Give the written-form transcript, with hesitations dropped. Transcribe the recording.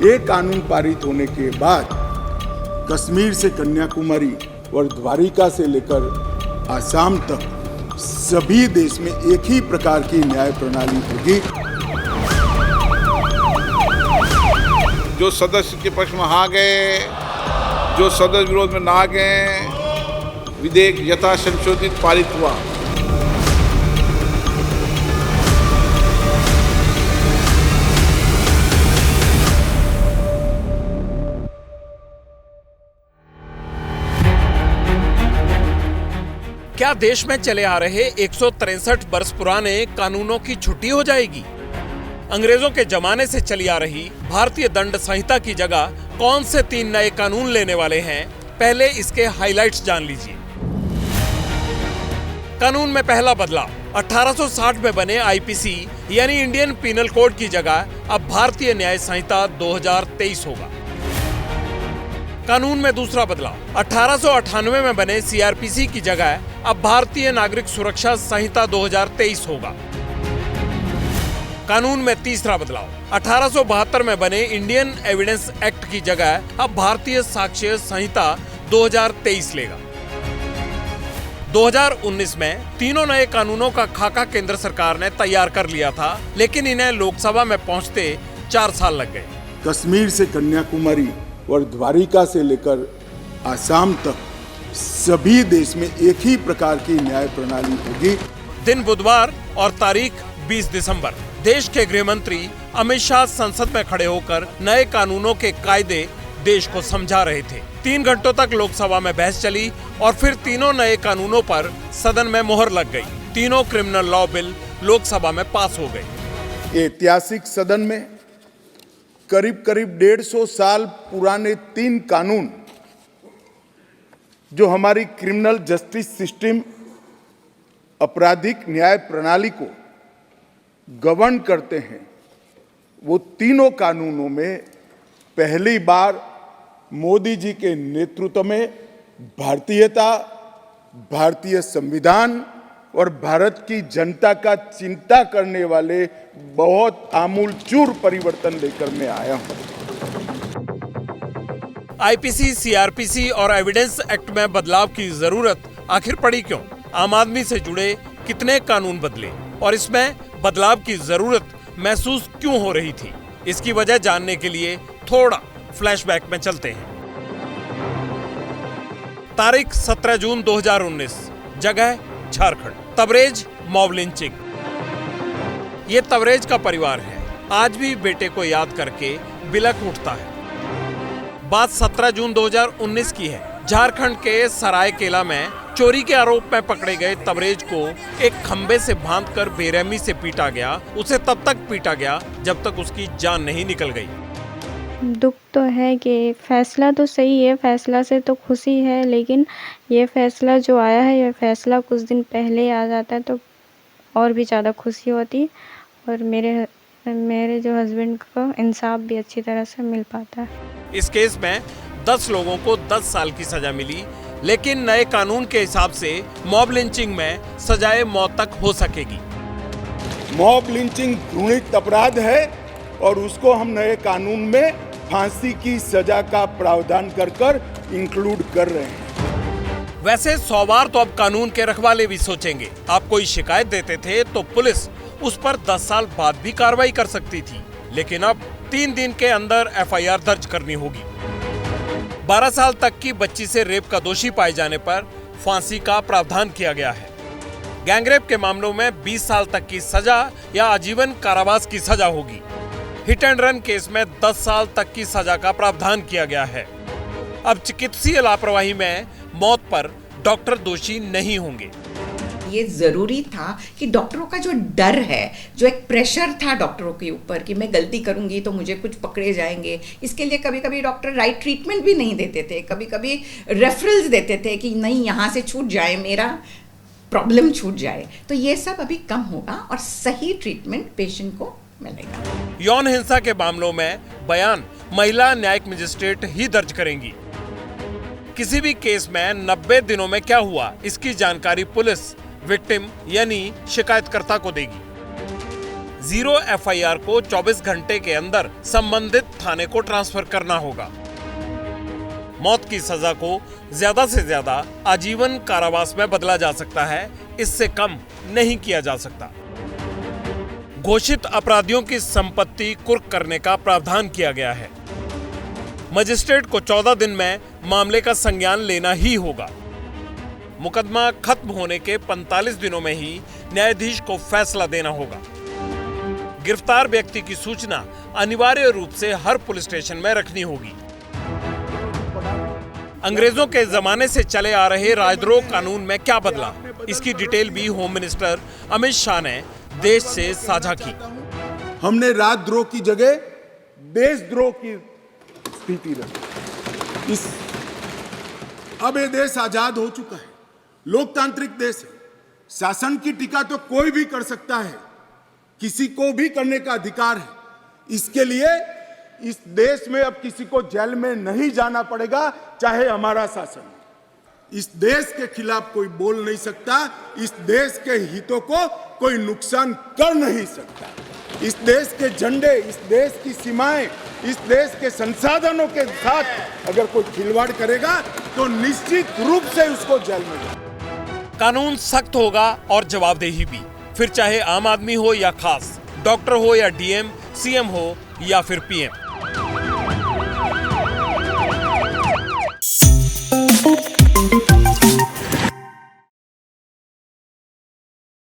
ये कानून पारित होने के बाद कश्मीर से कन्याकुमारी और द्वारिका से लेकर आसाम तक सभी देश में एक ही प्रकार की न्याय प्रणाली होगी। जो सदस्य के पक्ष में आ गए, जो सदस्य विरोध में ना गए, विधेयक यथा संशोधित पारित हुआ। क्या देश में चले आ रहे 163 वर्ष पुराने कानूनों की छुट्टी हो जाएगी? अंग्रेजों के जमाने से चली आ रही भारतीय दंड संहिता की जगह कौन से 3 नए कानून लेने वाले हैं? पहले इसके हाइलाइट्स जान लीजिए। कानून में पहला बदलाव, 1860 में बने आईपीसी यानी इंडियन पीनल कोड की जगह अब भारतीय न्याय संहिता 2023 होगा। कानून में दूसरा बदलाव, 1898 में बने सीआरपीसी की जगह अब भारतीय नागरिक सुरक्षा संहिता 2023 होगा। कानून में तीसरा बदलाव, 1872 में बने इंडियन एविडेंस एक्ट की जगह अब भारतीय साक्ष्य संहिता 2023 लेगा। 2019 में तीनों नए कानूनों का खाका केंद्र सरकार ने तैयार कर लिया था, लेकिन इन्हें लोकसभा में पहुंचते 4 साल लग गए। कश्मीर से कन्याकुमारी और द्वारिका से लेकर आसाम तक सभी देश में एक ही प्रकार की न्याय प्रणाली होगी। दिन बुधवार और तारीख 20 दिसंबर। देश के गृह मंत्री अमित शाह संसद में खड़े होकर नए कानूनों के कायदे देश को समझा रहे थे। 3 घंटों तक लोकसभा में बहस चली और फिर तीनों नए कानूनों पर सदन में मोहर लग गई। तीनों क्रिमिनल लॉ बिल लोकसभा में पास हो गए। ऐतिहासिक सदन में करीब 150 साल पुराने 3 कानून जो हमारी क्रिमिनल जस्टिस सिस्टम, आपराधिक न्याय प्रणाली को गवर्न करते हैं, वो तीनों कानूनों में पहली बार मोदी जी के नेतृत्व में भारतीयता, भारतीय संविधान और भारत की जनता का चिंता करने वाले बहुत आमूलचूल परिवर्तन लेकर मैं आया हूं। आईपीसी, सीआरपीसी और एविडेंस एक्ट में बदलाव की जरूरत आखिर पड़ी क्यों? आम आदमी से जुड़े कितने कानून बदले और इसमें बदलाव की जरूरत महसूस क्यों हो रही थी? इसकी वजह जानने के लिए थोड़ा फ्लैशबैक में चलते हैं। तारीख 17 जून 2019, जगह झारखंड। Tabrez mob lynching. ये तबरेज का परिवार है, आज भी बेटे को याद करके बिलख उठता है। बात 17 जून 2019 की है। झारखंड के सरायकेला में चोरी के आरोप में पकड़े गए तबरेज को एक खंबे से बांधकर बेरहमी से पीटा गया। उसे तब तक पीटा गया जब तक उसकी जान नहीं निकल गई। दुख तो है कि फैसला तो सही है, फैसला से तो खुशी है, लेकिन ये फैसला जो आया है, ये फैसला कुछ दिन पहले आ जाता है तो और भी ज़्यादा खुशी होती और मेरे जो हस्बैंड को इंसाफ भी अच्छी तरह से मिल पाता है। इस केस में 10 लोगों को 10 साल की सजा मिली, लेकिन नए कानून के हिसाब से मॉब लिंचिंग में सजाए मौत तक हो सकेगी। मॉब लिंचिंग घृणित अपराध है और उसको हम नए कानून में फांसी की सजा का प्रावधान कर इंक्लूड कर रहे हैं। वैसे 100 बार तो अब कानून के रखवाले भी सोचेंगे। आप कोई शिकायत देते थे तो पुलिस उस पर 10 साल बाद भी कार्रवाई कर सकती थी, लेकिन अब 3 दिन के अंदर एफआईआर दर्ज करनी होगी। 12 साल तक की बच्ची से रेप का दोषी पाए जाने पर फांसी का प्रावधान किया गया है। गैंगरेप के मामलों में 20 साल तक की सजा या आजीवन कारावास की सजा होगी। हिट एंड रन केस में 10 साल तक की सजा का प्रावधान किया गया है। अब चिकित्सीय लापरवाही में मौत पर डॉक्टर दोषी नहीं होंगे। ये ज़रूरी था कि डॉक्टरों का जो डर है, जो एक प्रेशर था डॉक्टरों के ऊपर कि मैं गलती करूंगी तो मुझे कुछ पकड़े जाएंगे, इसके लिए कभी कभी डॉक्टर राइट ट्रीटमेंट भी नहीं देते थे, कभी कभी रेफरल्स देते थे कि नहीं यहाँ से छूट जाए, मेरा प्रॉब्लम छूट जाए। तो ये सब अभी कम होगा और सही ट्रीटमेंट पेशेंट को मिलेगा। यौन हिंसा के मामलों में बयान महिला न्यायिक मजिस्ट्रेट ही दर्ज करेंगी। किसी भी केस में 90 दिनों में क्या हुआ, इसकी जानकारी पुलिस विक्टिम यानी शिकायतकर्ता को देगी। 0 एफआईआर को 24 घंटे के अंदर संबंधित थाने को ट्रांसफर करना होगा। मौत की सजा को ज्यादा से ज्यादा आजीवन कारावास में बदला जा सकता है, इससे कम नहीं किया जा सकता। घोषित अपराधियों की संपत्ति कुर्क करने का प्रावधान किया गया है। मजिस्ट्रेट को 14 दिन में मामले का संज्ञान लेना ही होगा। मुकदमा खत्म होने के 45 दिनों में ही न्यायाधीश को फैसला देना होगा। गिरफ्तार व्यक्ति की सूचना अनिवार्य रूप से हर पुलिस स्टेशन में रखनी होगी। अंग्रेजों के जमाने से चले आ रहे राजद्रोह कानून में क्या बदला, इसकी डिटेल भी होम मिनिस्टर अमित शाह ने देश से साझा की। हमने राजद्रोह की जगह देशद्रोह की स्थिति रखी। अब ये देश आजाद हो चुका है, लोकतांत्रिक देश है। शासन की टीका तो कोई भी कर सकता है, किसी को भी करने का अधिकार है। इसके लिए इस देश में अब किसी को जेल में नहीं जाना पड़ेगा, चाहे हमारा शासन। इस देश के खिलाफ कोई बोल नहीं सकता, इस देश के हितों को कोई नुकसान कर नहीं सकता। इस देश के झंडे, इस देश की सीमाएं, इस देश के संसाधनों के साथ अगर कोई खिलवाड़ करेगा तो निश्चित रूप से उसको जेल में जाए। कानून सख्त होगा और जवाबदेही भी, फिर चाहे आम आदमी हो या खास, डॉक्टर हो या डीएम, सीएम हो या फिर पीएम।